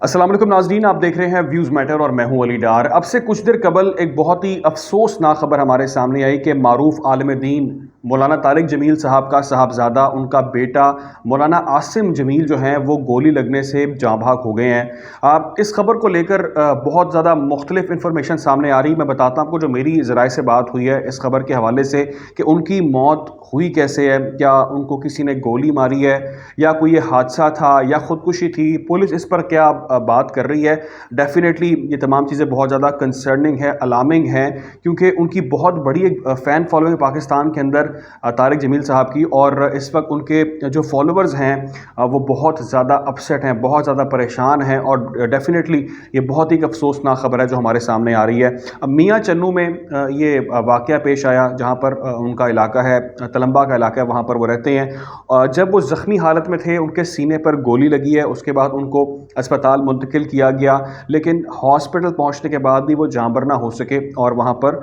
अस्सलाम वालेकुम नाज़रीन, आप देख रहे हैं व्यूज़ मैटर और मैं हूं अली डार। अब से कुछ देर कबल एक बहुत ही अफसोसनाक खबर हमारे सामने आई कि मारूफ आलिम दीन मौलाना तारिक जमील साहब का साहबजादा, उनका बेटा मौलाना आसिम जमील जो हैं वो गोली लगने से जाँ भाग हो गए हैं। इस खबर को लेकर बहुत ज़्यादा मुख्तलिफ इन्फॉर्मेशन सामने आ रही। मैं बताता हूँ आपको जो मेरी ज़राए से बात हुई है इस खबर के हवाले से कि उनकी मौत हुई कैसे है, क्या उनको किसी ने गोली मारी है या कोई ये हादसा था या ख़ुदकुशी थी, पुलिस इस पर क्या बात कर रही है। डेफिनेटली ये तमाम चीज़ें बहुत ज़्यादा कंसर्निंग है, अलार्मिंग हैं, क्योंकि उनकी बहुत बड़ी एक फ़ैन फॉलोइंग पाकिस्तान के अंदर तारिक जमील साहब की, और इस वक्त उनके जो फॉलोअर्स हैं वो बहुत ज़्यादा अपसेट हैं, बहुत ज़्यादा परेशान हैं, और डेफिनेटली ये बहुत ही अफसोसनाक खबर है जो हमारे सामने आ रही है। अब मियाँ चन्नू में ये वाक़या पेश आया जहाँ पर उनका इलाका है, तलम्बा का इलाका है, वहाँ पर वो रहते हैं। जब वो ज़ख्मी हालत में थे उनके सीने पर गोली लगी है, उसके बाद उनको अस्पताल मुंतकिल किया गया, लेकिन हॉस्पिटल पहुंचने के बाद भी वो जाँबर ना हो सके और वहाँ पर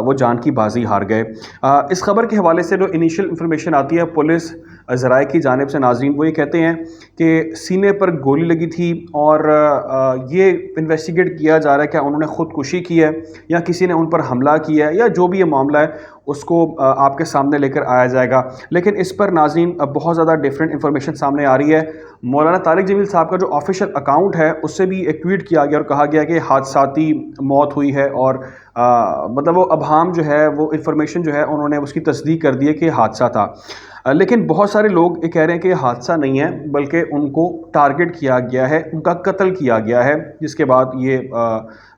वो जान की बाजी हार गए। इस खबर के हवाले से जो इनिशियल इन्फॉर्मेशन आती है पुलिस ज़राए की जानिब से, नाज़रीन, वो ये कहते हैं कि सीने पर गोली लगी थी और ये इन्वेस्टिगेट किया जा रहा है क्या उन्होंने ख़ुदकुशी की है या किसी ने उन पर हमला किया है, या जो भी ये मामला है उसको आपके सामने लेकर आया जाएगा। लेकिन इस पर नाज़रीन बहुत ज़्यादा डिफरेंट इन्फॉर्मेशन सामने आ रही है। मौलाना तारिक जमील साहब का जो ऑफिशियल अकाउंट है उससे भी एक ट्वीट किया गया और कहा गया कि हादसाती मौत हुई है, और मतलब वो अबहाम जो है वो इन्फॉर्मेशन जो है उन्होंने उसकी तस्दीक कर दी है कि हादसा था। लेकिन बहुत सारे लोग ये कह रहे हैं कि हादसा नहीं है बल्कि उनको टारगेट किया गया है, उनका कत्ल किया गया है, जिसके बाद ये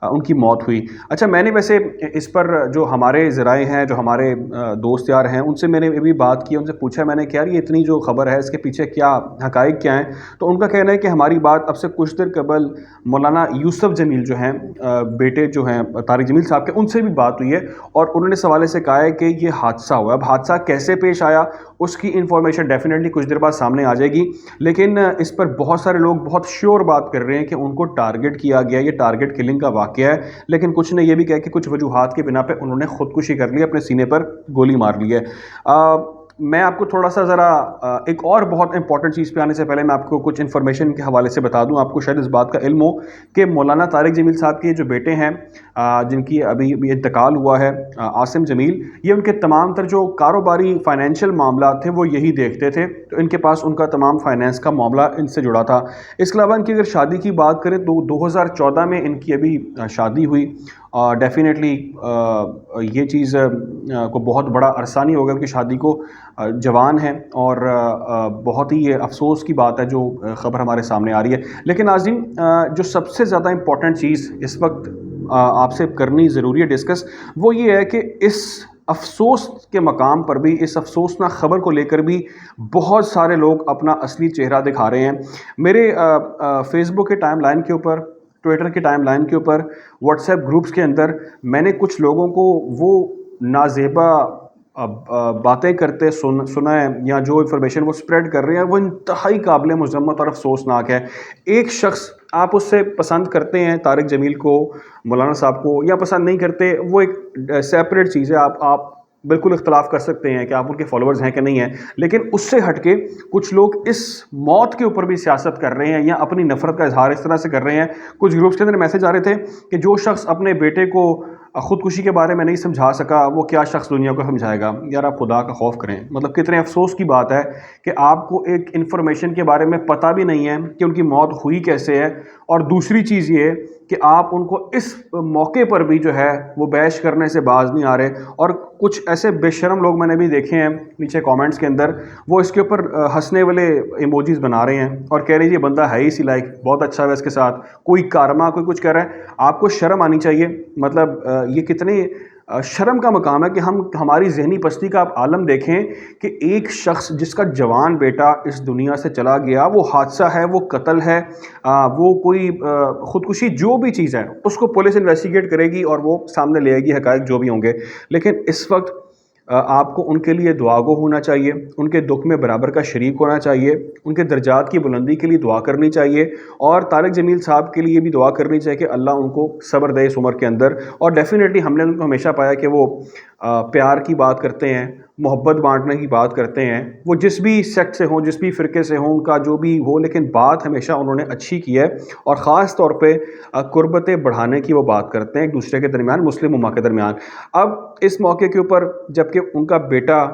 उनकी मौत हुई। अच्छा, मैंने वैसे इस पर जो हमारे ज़राए हैं, जो हमारे दोस्त यार हैं, उनसे मैंने भी बात की, उनसे पूछा, मैंने क्या ये इतनी जो खबर है इसके पीछे क्या हक़ाइक़ क्या हैं। तो उनका कहना है कि हमारी बात अब से कुछ देर कबल मौलाना यूसुफ जमील जो हैं, बेटे जो हैं तारिक जमील साहब के, उनसे भी बात हुई है और उन्होंने इस हवाले से कहा है कि ये हादसा हुआ। अब हादसा कैसे पेश आया उसकी इन्फॉर्मेशन डेफिनेटली कुछ देर बाद सामने आ जाएगी, लेकिन इस पर बहुत सारे लोग बहुत श्योर बात कर रहे हैं कि उनको टारगेट किया गया, ये टारगेट किलिंग का वाक़या है। लेकिन कुछ ने ये भी कहा कि कुछ वजूहात की बिना पे उन्होंने ख़ुदकुशी कर ली, अपने सीने पर गोली मार ली है। मैं आपको थोड़ा सा ज़रा एक और बहुत इंपॉर्टेंट चीज़ पे आने से पहले मैं आपको कुछ इन्फॉर्मेशन के हवाले से बता दूं। आपको शायद इस बात का इल्म हो कि मौलाना तारिक जमील साहब के जो बेटे हैं, जिनकी अभी इंतकाल हुआ है, आसिम जमील, ये उनके तमाम तर जो कारोबारी फाइनेंशियल मामला थे वो यही देखते थे, तो इनके पास उनका तमाम फाइनेंस का मामला इनसे जुड़ा था। इसके अलावा इनकी अगर शादी की बात करें तो 2014 में इनकी अभी शादी हुई। डेफिनेटली ये चीज़ को बहुत बड़ा अरसा नहीं होगा कि शादी को, जवान है, और बहुत ही ये अफसोस की बात है जो ख़बर हमारे सामने आ रही है। लेकिन नाज़रीन, जो सबसे ज़्यादा इम्पॉर्टेंट चीज़ इस वक्त आपसे करनी ज़रूरी है डिस्कस, वो ये है कि इस अफसोस के मकाम पर भी, इस अफसोसनाक ख़बर को लेकर भी बहुत सारे लोग अपना असली चेहरा दिखा रहे हैं। मेरे फेसबुक के टाइमलाइन के ऊपर, ट्विटर के टाइमलाइन के ऊपर, व्हाट्सएप ग्रुप्स के अंदर मैंने कुछ लोगों को वो नाज़ेबा बातें करते सुना है, या जो इन्फॉर्मेशन वो स्प्रेड कर रहे हैं वो इंतहाई काबिल मज़म्मत और अफसोसनाक है। एक शख्स, आप उससे पसंद करते हैं तारिक जमील को, मौलाना साहब को, या पसंद नहीं करते, वो एक सेपरेट चीज़ है। आप बिल्कुल इख्तलाफ कर सकते हैं कि आप उनके फॉलोअर्स हैं कि नहीं हैं, लेकिन उससे हटके कुछ लोग इस मौत के ऊपर भी सियासत कर रहे हैं या अपनी नफ़रत का इजहार इस तरह से कर रहे हैं। कुछ ग्रुप्स के अंदर मैसेज आ रहे थे कि जो शख्स अपने बेटे को ख़ुदकुशी के बारे में नहीं समझा सका वो क्या शख्स दुनिया को समझाएगा। यार, आप खुदा का खौफ करें। मतलब कितने अफसोस की बात है कि आपको एक इन्फॉर्मेशन के बारे में पता भी नहीं है कि उनकी मौत हुई कैसे है, और दूसरी चीज़ ये कि आप उनको इस मौके पर भी जो है वो बैश करने से बाज नहीं आ रहे। और कुछ ऐसे बेशरम लोग मैंने भी देखे हैं नीचे कमेंट्स के अंदर, वो इसके ऊपर हंसने वाले इमोजीज बना रहे हैं और कह रहे हैं ये बंदा है ही इसी लाइक, बहुत अच्छा है इसके साथ, कोई कारमा, कोई कुछ कह रहा है। आपको शर्म आनी चाहिए। मतलब ये कितने शर्म का मकाम है कि हमारी जहनी पस्ती का आप आलम देखें कि एक शख्स जिसका जवान बेटा इस दुनिया से चला गया, वो हादसा है, वो कत्ल है, वो कोई ख़ुदकुशी, जो भी चीज़ है उसको पुलिस इन्वेस्टिगेट करेगी और वो सामने ले आएगी हक़ाइक़ जो भी होंगे। लेकिन इस वक्त आपको उनके लिए दुआगो होना चाहिए, उनके दुख में बराबर का शरीक होना चाहिए, उनके दर्जात की बुलंदी के लिए दुआ करनी चाहिए, और तारिक जमील साहब के लिए भी दुआ करनी चाहिए कि अल्लाह उनको सब्र दे इस उम्र के अंदर। और डेफिनेटली हमने उनको हमेशा पाया कि वो प्यार की बात करते हैं, محبت بانٹنے کی بات کرتے ہیں، وہ جس بھی سیکٹ سے ہوں، جس بھی فرقے سے ہوں، ان کا جو بھی ہو، لیکن بات ہمیشہ انہوں نے اچھی کی ہے، اور خاص طور پہ قربتیں بڑھانے کی وہ بات کرتے ہیں ایک دوسرے کے درمیان، مسلم امہ کے درمیان۔ اب اس موقع کے اوپر جب کہ ان کا بیٹا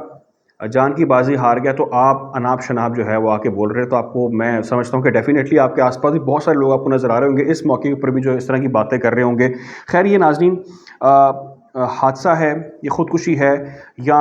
جان کی بازی ہار گیا، تو آپ اناپ شناپ جو ہے وہ آ کے بول رہے ہیں، تو آپ کو میں سمجھتا ہوں کہ ڈیفینیٹلی آپ کے آس پاس بھی بہت سارے لوگ آپ کو نظر آ رہے ہوں گے اس موقع کے اوپر بھی جو اس طرح کی باتیں کر رہے ہوں گے۔ خیر یہ ناظرین حادثہ ہے، یہ خودکشی ہے یا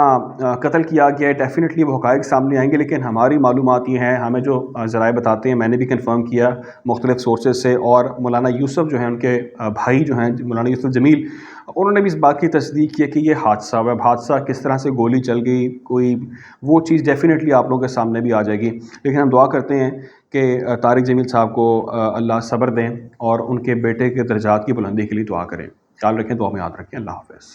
قتل کیا گیا ہے، ڈیفینیٹلی وہ حقائق سامنے آئیں گے، لیکن ہماری معلومات یہ ہیں، ہمیں جو ذرائع بتاتے ہیں، میں نے بھی کنفرم کیا مختلف سورسز سے، اور مولانا یوسف جو ہیں ان کے بھائی جو ہیں مولانا یوسف جمیل، انہوں نے بھی اس بات کی تصدیق کی ہے کہ یہ حادثہ ہوا۔ اب حادثہ کس طرح سے گولی چل گئی، کوئی وہ چیز ڈیفینیٹلی آپ لوگوں کے سامنے بھی آ جائے گی، لیکن ہم دعا کرتے ہیں کہ طارق جمیل صاحب کو اللہ صبر دیں اور ان کے بیٹے کے درجات کی بلندی کے لیے دعا کریں۔ خیال رکھیں، دعا میں یاد رکھیں۔ اللہ حافظ۔